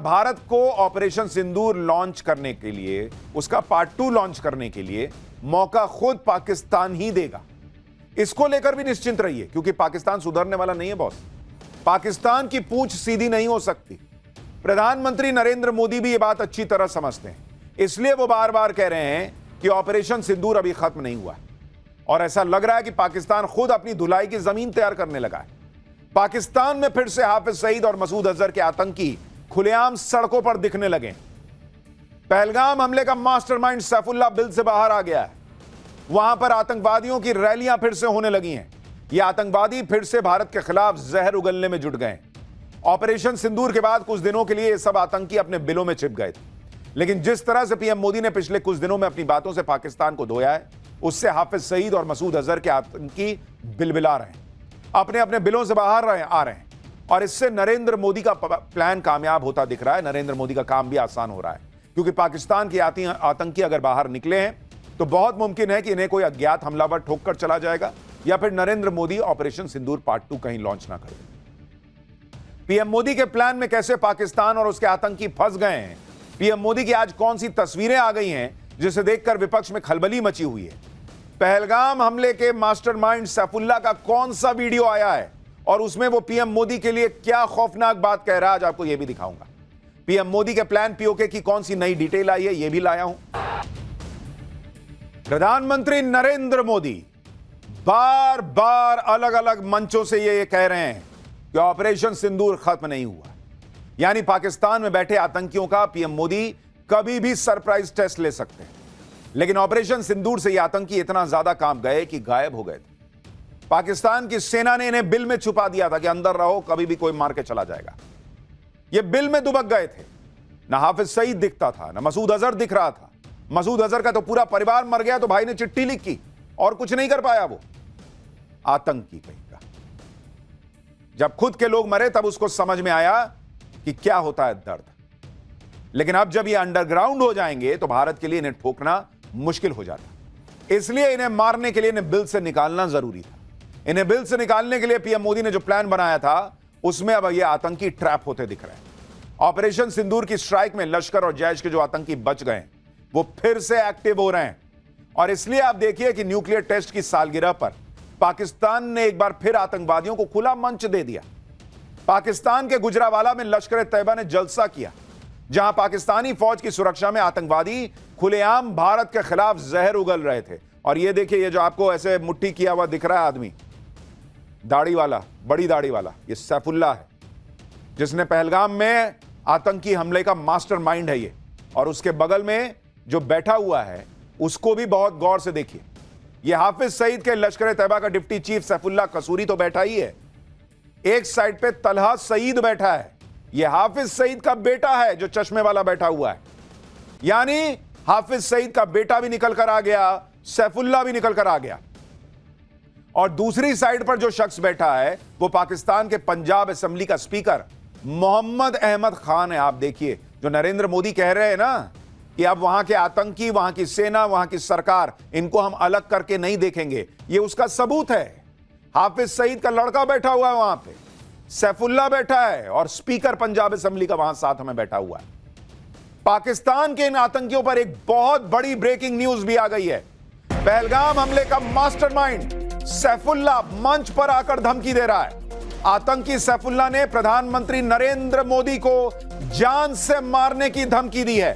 भारत को ऑपरेशन सिंदूर लॉन्च करने के लिए, उसका पार्ट 2 लॉन्च करने के लिए मौका खुद पाकिस्तान ही देगा। इसको लेकर भी निश्चिंत रहिए, क्योंकि पाकिस्तान सुधरने वाला नहीं है बॉस। पाकिस्तान की पूंछ सीधी नहीं हो सकती। प्रधानमंत्री नरेंद्र मोदी भी यह बात अच्छी तरह समझते हैं, इसलिए वो बार बार कह रहे हैं कि ऑपरेशन सिंदूर अभी खत्म नहीं हुआ है। और ऐसा लग रहा है कि पाकिस्तान खुद अपनी धुलाई की जमीन तैयार करने लगा है। पाकिस्तान में फिर से हाफिज सईद और मसूद अजहर के आतंकी खुलेआम सड़कों पर दिखने लगे। पहलगाम हमले का मास्टरमाइंड सैफुल्लाह बिल से बाहर आ गया है। वहां पर आतंकवादियों की रैलियां फिर से होने लगी हैं। ये आतंकवादी फिर से भारत के खिलाफ जहर उगलने में जुट गए। ऑपरेशन सिंदूर के बाद कुछ दिनों के लिए ये सब आतंकी अपने बिलों में छिप गए थे, लेकिन जिस तरह से पीएम मोदी ने पिछले कुछ दिनों में अपनी बातों से पाकिस्तान को धोया है, उससे हाफिज सईद और मसूद अजहर के आतंकी बिलबिला रहे हैं, अपने अपने बिलों से बाहर आ रहे हैं। और इससे नरेंद्र मोदी का प्लान कामयाब होता दिख रहा है। नरेंद्र मोदी का काम भी आसान हो रहा है, क्योंकि पाकिस्तान के आतंकी अगर बाहर निकले हैं तो बहुत मुमकिन है कि इन्हें कोई अज्ञात हमलावर ठोक कर चला जाएगा, या फिर नरेंद्र मोदी ऑपरेशन सिंदूर पार्ट 2 कहीं लॉन्च ना करें। पीएम मोदी के प्लान में कैसे पाकिस्तान और उसके आतंकी फंस गए हैं, पीएम मोदी की आज कौन सी तस्वीरें आ गई हैं जिसे देखकर विपक्ष में खलबली मची हुई है, पहलगाम हमले के मास्टरमाइंड सैफुल्लाह का कौन सा वीडियो आया है और उसमें वो पीएम मोदी के लिए क्या खौफनाक बात कह रहा है, आज आपको यह भी दिखाऊंगा। पीएम मोदी के प्लान पीओके की कौन सी नई डिटेल आई है, यह भी लाया हूं। प्रधानमंत्री नरेंद्र मोदी बार बार अलग अलग मंचों से ये कह रहे हैं कि ऑपरेशन सिंदूर खत्म नहीं हुआ, यानी पाकिस्तान में बैठे आतंकियों का पीएम मोदी कभी भी सरप्राइज टेस्ट ले सकते हैं। लेकिन ऑपरेशन सिंदूर से ये आतंकी इतना ज्यादा कांप गए कि गायब हो गए थे। पाकिस्तान की सेना ने इन्हें बिल में छुपा दिया था कि अंदर रहो, कभी भी कोई मार के चला जाएगा। ये बिल में दुबक गए थे। ना हाफिज सईद दिखता था, ना मसूद अजहर दिख रहा था। मसूद अजहर का तो पूरा परिवार मर गया, तो भाई ने चिट्ठी लिखी और कुछ नहीं कर पाया। वो आतंकी कहीं का, जब खुद के लोग मरे तब उसको समझ में आया कि क्या होता है दर्द। लेकिन अब जब ये अंडरग्राउंड हो जाएंगे तो भारत के लिए इन्हें ठोकना मुश्किल हो जाता। इसलिए इन्हें मारने के लिए इन्हें बिल से निकालना जरूरी था। इन्हें बिल से निकालने के लिए पीएम मोदी ने जो प्लान बनाया था, उसमें अब ये आतंकी ट्रैप होते दिख रहे हैं। ऑपरेशन सिंदूर की स्ट्राइक में लश्कर और जैश के जो आतंकी बच गए, वो फिर से एक्टिव हो रहे हैं। और इसलिए आप देखिए कि न्यूक्लियर टेस्ट की सालगिरह पर पाकिस्तान ने एक बार फिर आतंकवादियों को खुला मंच दे दिया। पाकिस्तान के गुजरावाला में लश्कर तैयबा ने जलसा किया, जहां पाकिस्तानी फौज की सुरक्षा में आतंकवादी खुलेआम भारत के खिलाफ जहर उगल रहे थे। और ये देखिए, ये जो आपको ऐसे मुट्ठी किया हुआ दिख रहा है आदमी, दाढ़ी वाला, बड़ी दाढ़ी वाला, ये सैफुल्लाह है, जिसने पहलगाम में आतंकी हमले का मास्टरमाइंड है ये। और उसके बगल में जो बैठा हुआ है, उसको भी बहुत गौर से देखिए। ये हाफिज सईद के लश्कर तैयबा का डिप्टी चीफ सैफुल्लाह कसूरी तो बैठा ही है, एक साइड पे तलहा सईद बैठा है। यह हाफिज सईद का बेटा है जो चश्मे वाला बैठा हुआ है। यानी हाफिज सईद का बेटा भी निकल कर आ गया, सैफुल्लाह भी निकल कर आ गया। और दूसरी साइड पर जो शख्स बैठा है, वो पाकिस्तान के पंजाब असेंबली का स्पीकर मोहम्मद अहमद खान है। आप देखिए, जो नरेंद्र मोदी कह रहे हैं ना कि अब वहां के आतंकी, वहां की सेना, वहां की सरकार, इनको हम अलग करके नहीं देखेंगे, ये उसका सबूत है। हाफिज सईद का लड़का बैठा हुआ है वहां पे, सैफुल्लाह बैठा है, और स्पीकर पंजाब असेंबली का वहां साथ में बैठा हुआ है। पाकिस्तान के इन आतंकियों पर एक बहुत बड़ी ब्रेकिंग न्यूज भी आ गई है। पहलगाम हमले का मास्टरमाइंड सैफुल्लाह मंच पर आकर धमकी दे रहा है। आतंकी सैफुल्लाह ने प्रधानमंत्री नरेंद्र मोदी को जान से मारने की धमकी दी है।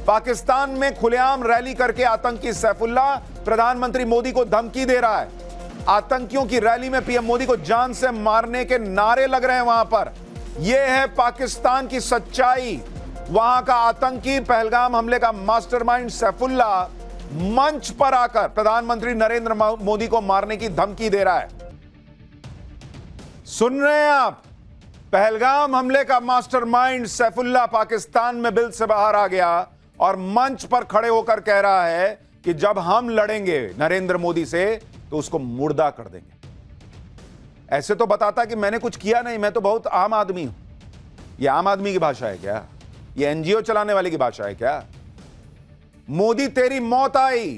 पाकिस्तान में खुलेआम रैली करके आतंकी सैफुल्लाह प्रधानमंत्री मोदी को धमकी दे रहा है। आतंकियों की रैली में पीएम मोदी को जान से मारने के नारे लग रहे हैं वहां पर। यह है पाकिस्तान की सच्चाई। वहां का आतंकी, पहलगाम हमले का मास्टरमाइंड सैफुल्लाह मंच पर आकर प्रधानमंत्री नरेंद्र मोदी को मारने की धमकी दे रहा है। सुन रहे हैं आप? पहलगाम हमले का मास्टरमाइंड सैफुल्लाह पाकिस्तान में बिल से बाहर आ गया और मंच पर खड़े होकर कह रहा है कि जब हम लड़ेंगे नरेंद्र मोदी से तो उसको मुर्दा कर देंगे। ऐसे तो बताता कि मैंने कुछ किया नहीं, मैं तो बहुत आम आदमी हूं। यह आम आदमी की भाषा है क्या? यह एनजीओ चलाने वाले की भाषा है क्या? मोदी तेरी मौत आई,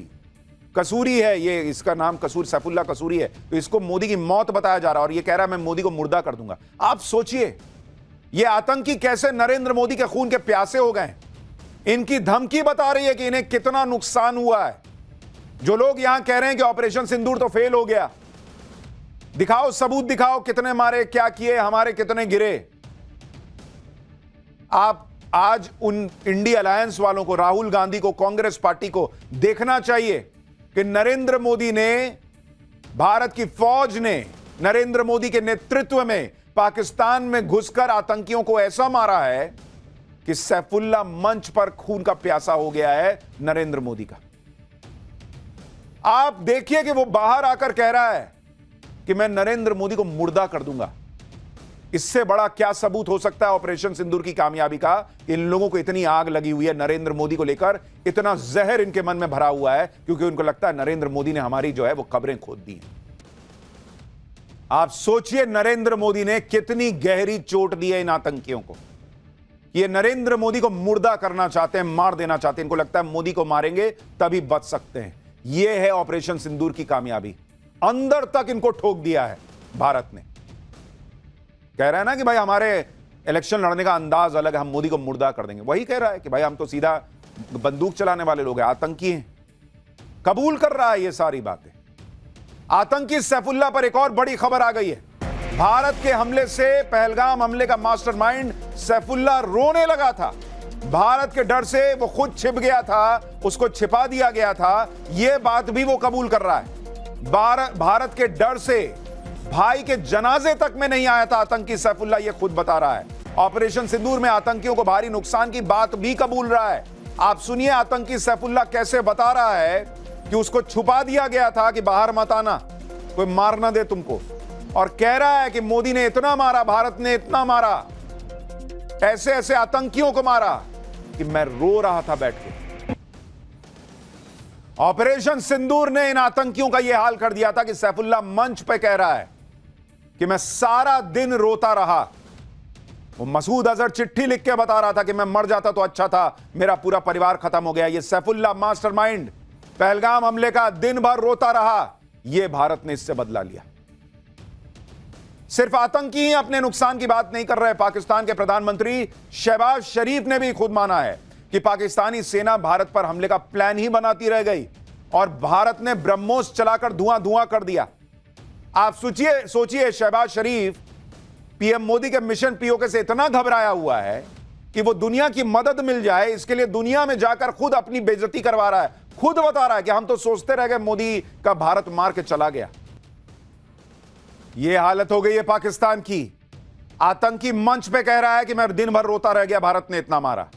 कसूरी है ये, इसका नाम कसूर सैफुल्लाह कसूरी है, तो इसको मोदी की मौत बताया जा रहा है और ये कह रहा है मैं मोदी को मुर्दा कर दूंगा। आप सोचिए, ये आतंकी कैसे नरेंद्र मोदी के खून के प्यासे हो गए। इनकी धमकी बता रही है कि इन्हें कितना नुकसान हुआ है। जो लोग यहां कह रहे हैं कि ऑपरेशन सिंदूर तो फेल हो गया, दिखाओ सबूत, दिखाओ कितने मारे, क्या किए, हमारे कितने गिरे। आप आज उन इंडी अलायंस वालों को, राहुल गांधी को, कांग्रेस पार्टी को देखना चाहिए कि नरेंद्र मोदी ने, भारत की फौज ने नरेंद्र मोदी के नेतृत्व में पाकिस्तान में घुसकर आतंकियों को ऐसा मारा है कि सैफुल्लाह मंच पर खून का प्यासा हो गया है नरेंद्र मोदी का। आप देखिए कि वो बाहर आकर कह रहा है कि मैं नरेंद्र मोदी को मुर्दा कर दूंगा। इससे बड़ा क्या सबूत हो सकता है ऑपरेशन सिंदूर की कामयाबी का? इन लोगों को इतनी आग लगी हुई है नरेंद्र मोदी को लेकर, इतना जहर इनके मन में भरा हुआ है क्योंकि उनको लगता है नरेंद्र मोदी ने हमारी जो है वो कब्रें खोद दी हैं। आप सोचिए नरेंद्र मोदी ने कितनी गहरी चोट दी है इन आतंकियों को। ये नरेंद्र मोदी को मुर्दा करना चाहते हैं, मार देना चाहते हैं। इनको लगता है मोदी को मारेंगे तभी बच सकते हैं। यह है ऑपरेशन सिंदूर की कामयाबी। अंदर तक इनको ठोक दिया है भारत ने। कह रहा है ना कि भाई हमारे इलेक्शन लड़ने का अंदाज अलग है, हम मोदी को मुर्दा कर देंगे। वही कह रहा है कि भाई हम तो सीधा बंदूक चलाने वाले लोग हैं, आतंकी हैं। कबूल कर रहा है ये सारी बातें। आतंकी सैफुल्लाह पर एक और बड़ी खबर आ गई है। भारत के हमले से, पहलगाम हमले का मास्टरमाइंड सैफुल्लाह रोने लगा था। भारत के डर से वो खुद छिप गया था, उसको छिपा दिया गया था। यह बात भी वो कबूल कर रहा है। भारत के डर से भाई के जनाजे तक में नहीं आया था आतंकी सैफुल्लाह, ये खुद बता रहा है। ऑपरेशन सिंदूर में आतंकियों को भारी नुकसान की बात भी कबूल रहा है। आप सुनिए आतंकी सैफुल्लाह कैसे बता रहा है कि उसको छुपा दिया गया था कि बाहर मत आना, कोई मार ना दे तुमको। और कह रहा है कि मोदी ने इतना मारा, भारत ने इतना मारा, ऐसे ऐसे आतंकियों को मारा कि मैं रो रहा था बैठ के। ऑपरेशन सिंदूर ने इन आतंकियों का यह हाल कर दिया था कि सैफुल्लाह मंच पे कह रहा है कि मैं सारा दिन रोता रहा। वो मसूद अजहर चिट्ठी लिख के बता रहा था कि मैं मर जाता तो अच्छा था, मेरा पूरा परिवार खत्म हो गया। ये सैफुल्लाह मास्टरमाइंड पहलगाम हमले का दिन भर रोता रहा। यह भारत ने इससे बदला लिया। सिर्फ आतंकी ही अपने नुकसान की बात नहीं कर रहे। पाकिस्तान के प्रधानमंत्री शहबाज शरीफ ने भी खुद माना है कि पाकिस्तानी सेना भारत पर हमले का प्लान ही बनाती रह गई और भारत ने ब्रह्मोस चलाकर धुआं धुआं कर दिया। आप सोचिए शहबाज शरीफ पीएम मोदी के मिशन पीओके से इतना घबराया हुआ है कि वो दुनिया की मदद मिल जाए इसके लिए दुनिया में जाकर खुद अपनी बेइज्जती करवा रहा है। खुद बता रहा है कि हम तो सोचते रह गए मोदी का भारत मार के चला गया। यह हालत हो गई है पाकिस्तान की। आतंकी मंच पे कह रहा है कि मैं दिन भर रोता रह गया, भारत ने इतना मारा।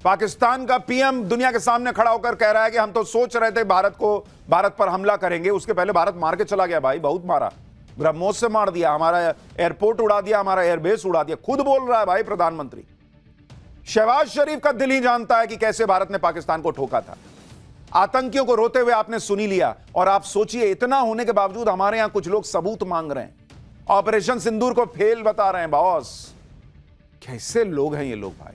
पाकिस्तान का पीएम दुनिया के सामने खड़ा होकर कह रहा है कि हम तो सोच रहे थे भारत पर हमला करेंगे, उसके पहले भारत मार के चला गया। भाई बहुत मारा, ब्रह्मोस से मार दिया, हमारा एयरपोर्ट उड़ा दिया, हमारा एयरबेस उड़ा दिया। खुद बोल रहा है भाई प्रधानमंत्री। शहबाज शरीफ का दिल ही जानता है कि कैसे भारत ने पाकिस्तान को ठोका था। आतंकियों को रोते हुए आपने सुनी लिया। और आप सोचिए इतना होने के बावजूद हमारे यहां कुछ लोग सबूत मांग रहे हैं, ऑपरेशन सिंदूर को फेल बता रहे हैं। बॉस कैसे लोग हैं ये लोग भाई।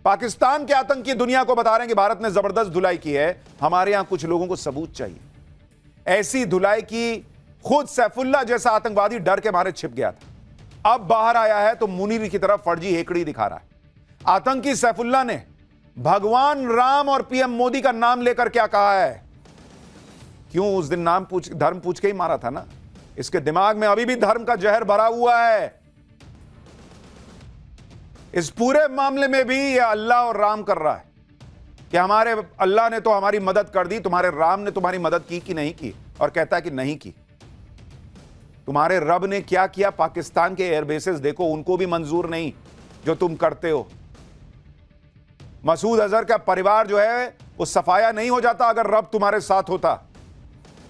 पाकिस्तान के आतंकी दुनिया को बता रहे हैं कि भारत ने जबरदस्त धुलाई की है। हमारे यहां कुछ लोगों को सबूत चाहिए। ऐसी धुलाई की खुद सैफुल्लाह जैसा आतंकवादी डर के मारे छिप गया था, अब बाहर आया है तो मुनीर की तरफ फर्जी हेकड़ी दिखा रहा है। आतंकी सैफुल्लाह ने भगवान राम और पीएम मोदी का नाम लेकर क्या कहा है? क्यों उस दिन धर्म पूछ के ही मारा था ना। इसके दिमाग में अभी भी धर्म का जहर भरा हुआ है। इस पूरे मामले में भी यह अल्लाह और राम कर रहा है कि हमारे अल्लाह ने तो हमारी मदद कर दी, तुम्हारे राम ने तुम्हारी मदद की कि नहीं की? और कहता है कि नहीं की। तुम्हारे रब ने क्या किया? पाकिस्तान के एयरबेसेस देखो, उनको भी मंजूर नहीं जो तुम करते हो। मसूद अजहर का परिवार जो है वो सफाया नहीं हो जाता अगर रब तुम्हारे साथ होता।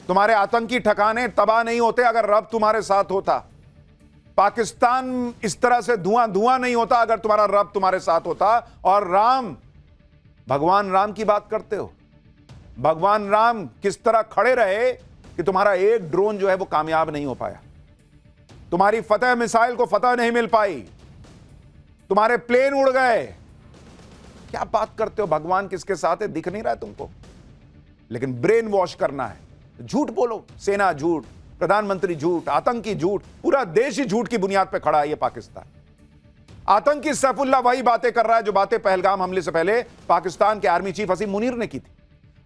तुम्हारे आतंकी ठिकाने तबाह नहीं होते अगर रब तुम्हारे साथ होता। पाकिस्तान इस तरह से धुआं धुआं नहीं होता अगर तुम्हारा रब तुम्हारे साथ होता। और राम, भगवान राम की बात करते हो। भगवान राम किस तरह खड़े रहे कि तुम्हारा एक ड्रोन जो है वो कामयाब नहीं हो पाया, तुम्हारी फतेह मिसाइल को फतेह नहीं मिल पाई, तुम्हारे प्लेन उड़ गए। क्या बात करते हो? भगवान किसके साथ है दिख नहीं रहा है तुमको, लेकिन ब्रेन वॉश करना है। झूठ बोलो, सेना झूठ, प्रधानमंत्री झूठ, आतंकी झूठ, पूरा देश ही झूठ की बुनियाद पर खड़ा है ये पाकिस्तान। आतंकी सैफुल्लाह वही बातें कर रहा है जो बातें पहलगाम हमले से पहले पाकिस्तान के आर्मी चीफ असीम मुनीर ने की थी।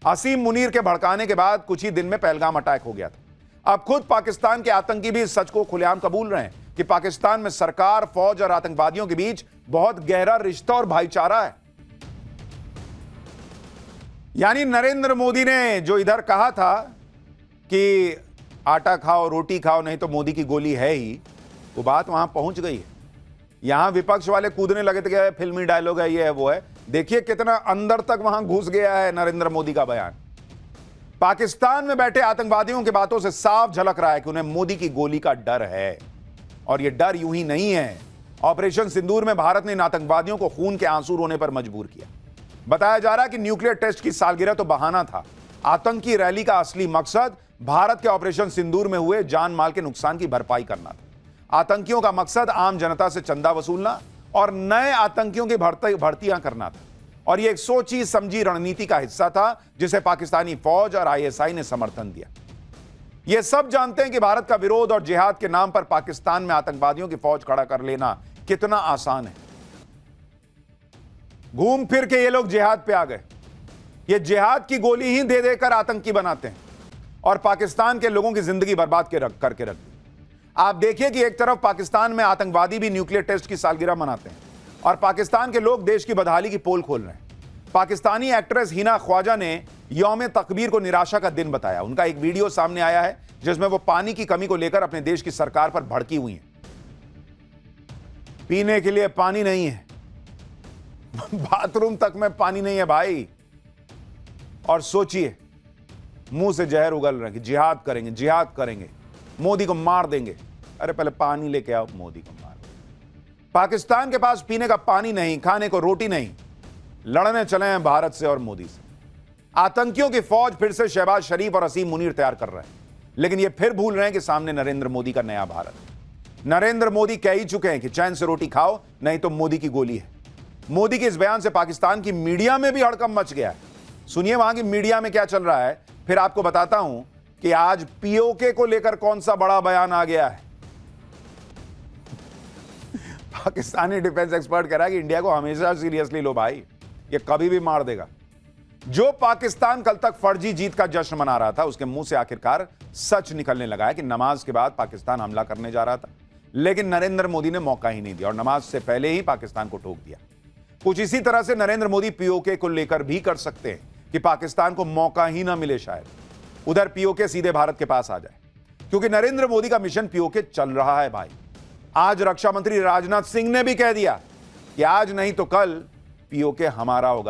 असीम मुनीर के भड़काने के बाद कुछ ही दिन में पहलगाम अटैक हो गया था। अब खुद पाकिस्तान के आतंकी भी इस सच को खुलेआम कबूल रहे हैं कि पाकिस्तान में सरकार, फौज और आतंकवादियों के बीच बहुत गहरा रिश्ता और भाईचारा है। यानी नरेंद्र मोदी ने जो इधर कहा था कि आटा खाओ रोटी खाओ नहीं तो मोदी की गोली है ही, वो बात वहां पहुंच गई है। यहां विपक्ष वाले कूदने लगे थे कि फिल्मी डायलॉग है, ये है, वो है। देखिए कितना अंदर तक वहां घुस गया है नरेंद्र मोदी का बयान। पाकिस्तान में बैठे आतंकवादियों की बातों से साफ झलक रहा है कि उन्हें मोदी की गोली का डर है। और यह डर यूं ही नहीं है। ऑपरेशन सिंदूर में भारत ने इन आतंकवादियों को खून के आंसू रोने पर मजबूर किया। बताया जा रहा है कि न्यूक्लियर टेस्ट की सालगिरह तो बहाना था। आतंकी रैली का असली मकसद भारत के ऑपरेशन सिंदूर में हुए जान माल के नुकसान की भरपाई करना था। आतंकियों का मकसद आम जनता से चंदा वसूलना और नए आतंकियों की भर्तियां करना था। और यह एक सोची समझी रणनीति का हिस्सा था जिसे पाकिस्तानी फौज और आईएसआई ने समर्थन दिया। यह सब जानते हैं कि भारत का विरोध और जिहाद के नाम पर पाकिस्तान में आतंकवादियों की फौज खड़ा कर लेना कितना आसान है। घूम फिर के ये लोग जिहाद पे आ गए। ये जिहाद की गोली ही दे देकर आतंकी बनाते हैं और पाकिस्तान के लोगों की जिंदगी बर्बाद करके रख दी। आप देखिए कि एक तरफ पाकिस्तान में आतंकवादी भी न्यूक्लियर टेस्ट की सालगिरह मनाते हैं और पाकिस्तान के लोग देश की बदहाली की पोल खोल रहे हैं। पाकिस्तानी एक्ट्रेस हिना ख्वाजा ने यौम तकबीर को निराशा का दिन बताया। उनका एक वीडियो सामने आया है जिसमें वो पानी की कमी को लेकर अपने देश की सरकार पर भड़की हुई है। पीने के लिए पानी नहीं है, बाथरूम तक में पानी नहीं है भाई। और सोचिए, मुंह से जहर उगल रहे हैं कि जिहाद करेंगे, जिहाद करेंगे, मोदी को मार देंगे। अरे पहले पानी लेके आओ, मोदी को मार देंगे। पाकिस्तान के पास पीने का पानी नहीं, खाने को रोटी नहीं, लड़ने चले हैं भारत से और मोदी से। आतंकियों की फौज फिर से शहबाज शरीफ और असीम मुनीर तैयार कर रहे हैं, लेकिन ये फिर भूल रहे हैं कि सामने नरेंद्र मोदी का नया भारत। नरेंद्र मोदी कह ही चुके हैं कि चैन से रोटी खाओ नहीं तो मोदी की गोली है। मोदी के इस बयान से पाकिस्तान की मीडिया में भी हड़कंप मच गया है। सुनिए वहां की मीडिया में क्या चल रहा है, फिर आपको बताता हूं कि आज पीओके को लेकर कौन सा बड़ा बयान आ गया है। पाकिस्तानी डिफेंस एक्सपर्ट कह रहा है कि इंडिया को हमेशा सीरियसली लो भाई, ये कभी भी मार देगा। जो पाकिस्तान कल तक फर्जी जीत का जश्न मना रहा था, उसके मुंह से आखिरकार सच निकलने लगा है कि नमाज के बाद पाकिस्तान हमला करने जा रहा था, लेकिन नरेंद्र मोदी ने मौका ही नहीं दिया और नमाज से पहले ही पाकिस्तान को ठोक दिया। कुछ इसी तरह से नरेंद्र मोदी पीओके को लेकर भी कर सकते हैं कि पाकिस्तान को मौका ही ना मिले, शायद उधर पीओके सीधे भारत के पास आ जाए, क्योंकि नरेंद्र मोदी का मिशन पीओके चल रहा है भाई। आज रक्षा मंत्री राजनाथ सिंह ने भी कह दिया कि आज नहीं तो कल पीओके हमारा होगा।